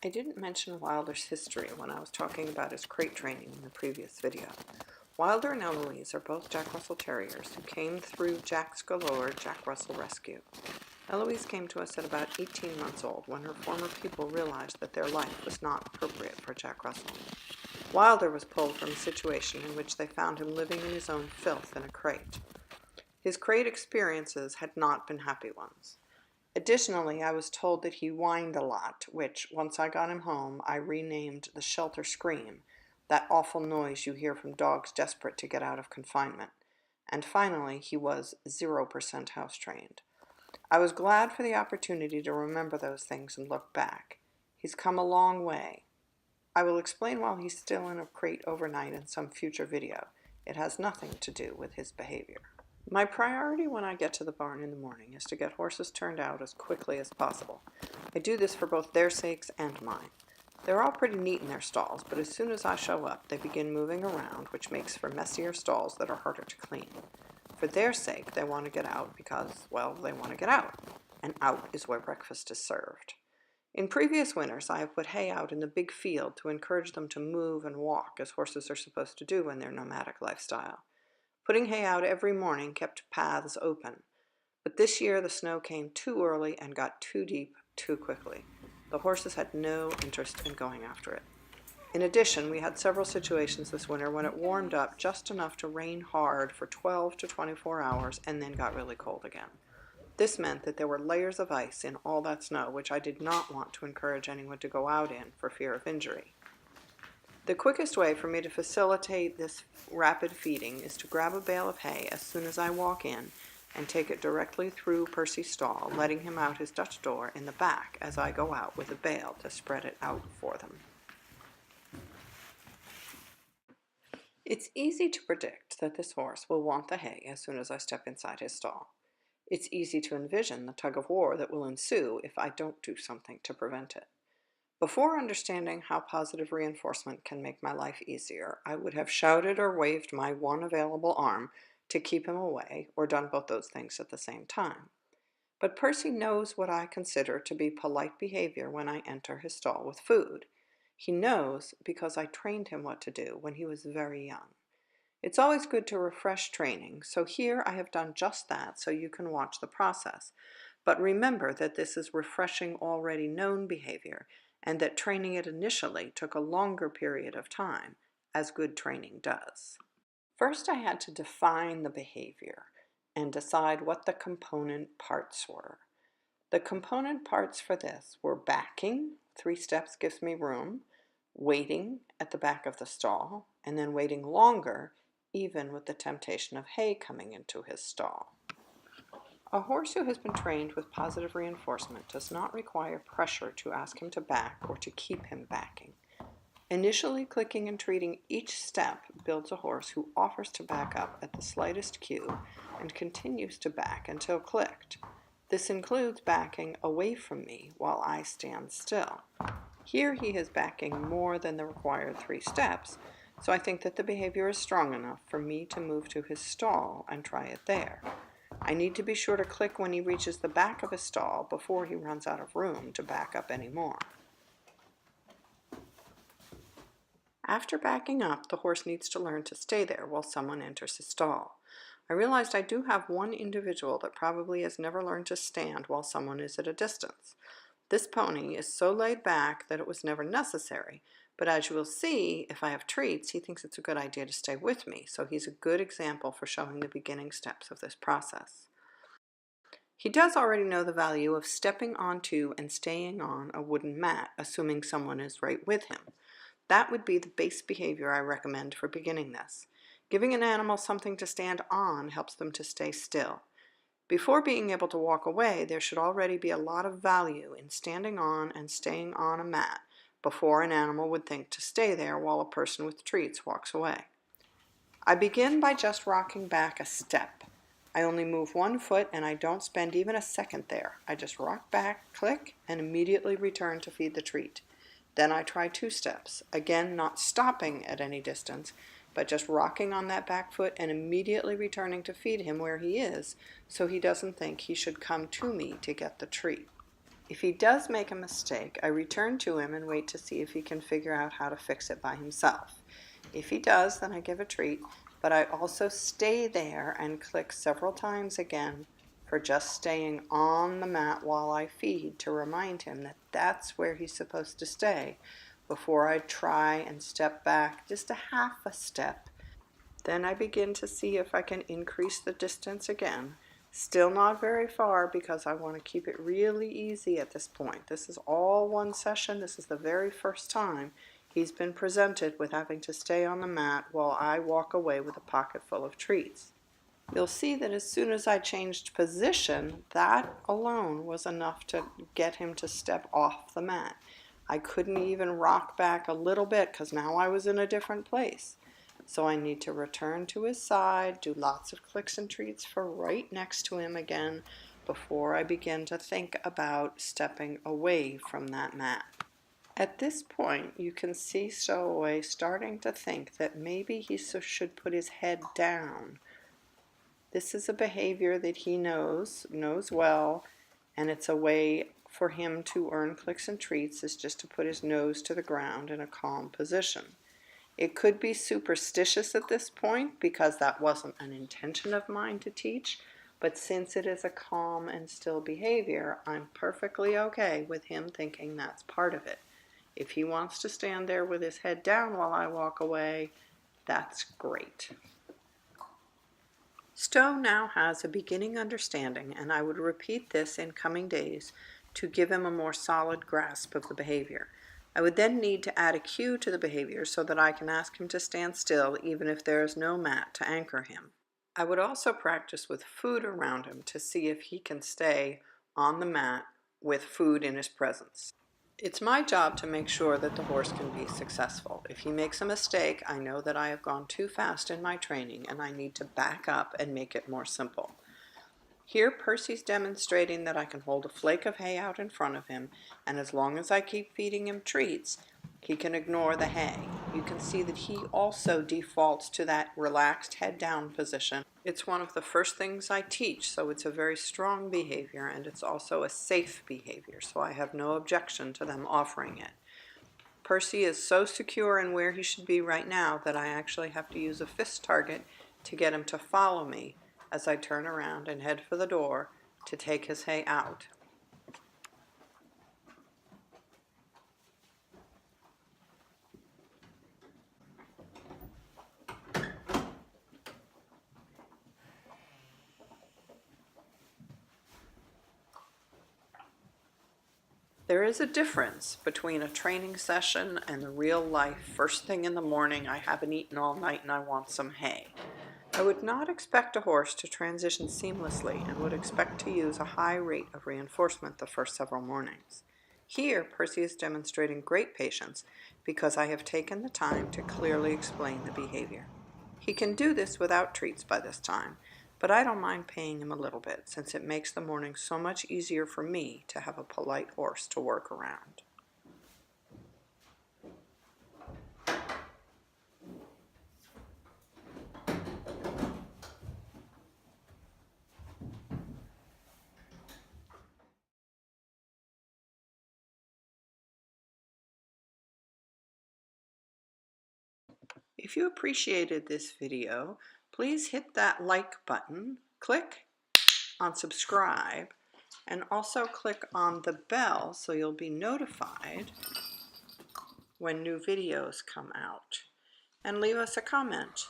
I didn't mention Wilder's history when I was talking about his crate training in the previous video. Wilder and Eloise are both Jack Russell Terriers who came through Jack's Galore Jack Russell Rescue. Eloise came to us at about 18 months old when her former people realized that their life was not appropriate for Jack Russell. Wilder was pulled from a situation in which they found him living in his own filth in a crate. His crate experiences had not been happy ones. Additionally, I was told that he whined a lot, which, once I got him home, I renamed the shelter scream, that awful noise you hear from dogs desperate to get out of confinement. And finally, he was 0% house trained. I was glad for the opportunity to remember those things and look back. He's come a long way. I will explain why he's still in a crate overnight in some future video. It has nothing to do with his behavior. My priority when I get to the barn in the morning is to get horses turned out as quickly as possible. I do this for both their sakes and mine. They're all pretty neat in their stalls, but as soon as I show up, they begin moving around, which makes for messier stalls that are harder to clean. For their sake, they want to get out because, well, they want to get out, and out is where breakfast is served. In previous winters, I have put hay out in the big field to encourage them to move and walk as horses are supposed to do in their nomadic lifestyle. Putting hay out every morning kept paths open, but this year the snow came too early and got too deep too quickly. The horses had no interest in going after it. In addition, we had several situations this winter when it warmed up just enough to rain hard for 12 to 24 hours and then got really cold again. This meant that there were layers of ice in all that snow, which I did not want to encourage anyone to go out in for fear of injury. The quickest way for me to facilitate this rapid feeding is to grab a bale of hay as soon as I walk in and take it directly through Percy's stall, letting him out his Dutch door in the back as I go out with a bale to spread it out for them. It's easy to predict that this horse will want the hay as soon as I step inside his stall. It's easy to envision the tug-of-war that will ensue if I don't do something to prevent it. Before understanding how positive reinforcement can make my life easier, I would have shouted or waved my one available arm to keep him away, or done both those things at the same time. But Percy knows what I consider to be polite behavior when I enter his stall with food. He knows because I trained him what to do when he was very young. It's always good to refresh training, so here I have done just that so you can watch the process. But remember that this is refreshing already known behavior, and that training it initially took a longer period of time, as good training does. First, I had to define the behavior and decide what the component parts were. The component parts for this were backing, 3 steps gives me room, waiting at the back of the stall, and then waiting longer, even with the temptation of hay coming into his stall. A horse who has been trained with positive reinforcement does not require pressure to ask him to back or to keep him backing. Initially clicking and treating each step builds a horse who offers to back up at the slightest cue and continues to back until clicked. This includes backing away from me while I stand still. Here he is backing more than the required 3 steps, so I think that the behavior is strong enough for me to move to his stall and try it there. I need to be sure to click when he reaches the back of his stall before he runs out of room to back up anymore. After backing up, the horse needs to learn to stay there while someone enters his stall. I realized I do have one individual that probably has never learned to stand while someone is at a distance. This pony is so laid back that it was never necessary, but as you will see, if I have treats, he thinks it's a good idea to stay with me, so he's a good example for showing the beginning steps of this process. He does already know the value of stepping onto and staying on a wooden mat, assuming someone is right with him. That would be the base behavior I recommend for beginning this. Giving an animal something to stand on helps them to stay still. Before being able to walk away, there should already be a lot of value in standing on and staying on a mat before an animal would think to stay there while a person with treats walks away. I begin by just rocking back a step. I only move 1 foot and I don't spend even a second there. I just rock back, click, and immediately return to feed the treat. Then I try 2 steps, again not stopping at any distance, but just rocking on that back foot and immediately returning to feed him where he is, so he doesn't think he should come to me to get the treat. If he does make a mistake, I return to him and wait to see if he can figure out how to fix it by himself. If he does, then I give a treat, but I also stay there and click several times again for just staying on the mat while I feed to remind him that that's where he's supposed to stay before I try and step back just a half a step. Then I begin to see if I can increase the distance again. Still not very far because I want to keep it really easy at this point. This is all one session. This is the very first time he's been presented with having to stay on the mat while I walk away with a pocket full of treats. You'll see that as soon as I changed position, that alone was enough to get him to step off the mat. I couldn't even rock back a little bit because now I was in a different place. So I need to return to his side, do lots of clicks and treats for right next to him again before I begin to think about stepping away from that mat. At this point, you can see Stowaway starting to think that maybe he should put his head down. This is a behavior that he knows well, and it's a way for him to earn clicks and treats is just to put his nose to the ground in a calm position. It could be superstitious at this point because that wasn't an intention of mine to teach, but since it is a calm and still behavior, I'm perfectly okay with him thinking that's part of it. If he wants to stand there with his head down while I walk away, that's great. Stowe now has a beginning understanding, and I would repeat this in coming days to give him a more solid grasp of the behavior. I would then need to add a cue to the behavior so that I can ask him to stand still even if there is no mat to anchor him. I would also practice with food around him to see if he can stay on the mat with food in his presence. It's my job to make sure that the horse can be successful. If he makes a mistake, I know that I have gone too fast in my training and I need to back up and make it more simple. Here Percy's demonstrating that I can hold a flake of hay out in front of him, and as long as I keep feeding him treats, he can ignore the hay. You can see that he also defaults to that relaxed head down position. It's one of the first things I teach, so it's a very strong behavior, and it's also a safe behavior, so I have no objection to them offering it. Percy is so secure in where he should be right now that I actually have to use a fist target to get him to follow me as I turn around and head for the door to take his hay out. There is a difference between a training session and the real life first thing in the morning, I haven't eaten all night and I want some hay. I would not expect a horse to transition seamlessly and would expect to use a high rate of reinforcement the first several mornings. Here, Percy is demonstrating great patience because I have taken the time to clearly explain the behavior. He can do this without treats by this time, but I don't mind paying him a little bit since it makes the morning so much easier for me to have a polite horse to work around. If you appreciated this video, please hit that like button, click on subscribe, and also click on the bell so you'll be notified when new videos come out. And leave us a comment.